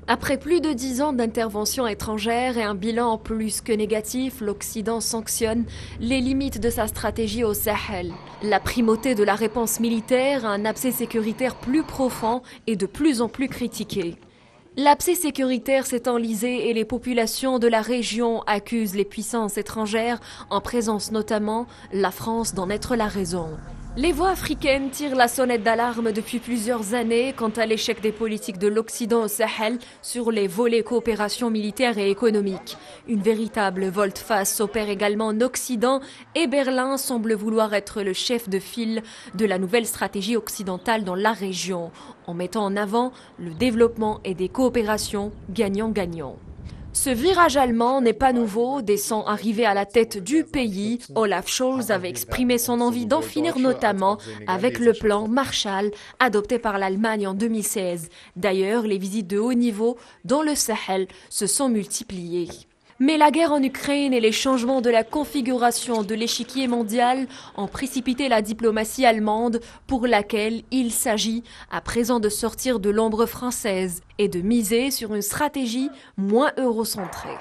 Après plus de 10 ans d'intervention étrangère et un bilan plus que négatif, l'Occident sanctionne les limites de sa stratégie au Sahel. La primauté de la réponse militaire, un abcès sécuritaire plus profond et de plus en plus critiqué. L'abcès sécuritaire s'est enlisé et les populations de la région accusent les puissances étrangères, en présence notamment la France, d'en être la raison. Les voix africaines tirent la sonnette d'alarme depuis plusieurs années quant à l'échec des politiques de l'Occident au Sahel sur les volets coopération militaire et économique. Une véritable volte-face s'opère également en Occident et Berlin semble vouloir être le chef de file de la nouvelle stratégie occidentale dans la région, en mettant en avant le développement et des coopérations gagnant-gagnant. Ce virage allemand n'est pas nouveau. Dès son arrivée à la tête du pays, Olaf Scholz avait exprimé son envie d'en finir notamment avec le plan Marshall adopté par l'Allemagne en 2016. D'ailleurs, les visites de haut niveau dans le Sahel se sont multipliées. Mais la guerre en Ukraine et les changements de la configuration de l'échiquier mondial ont précipité la diplomatie allemande pour laquelle il s'agit à présent de sortir de l'ombre française et de miser sur une stratégie moins eurocentrée.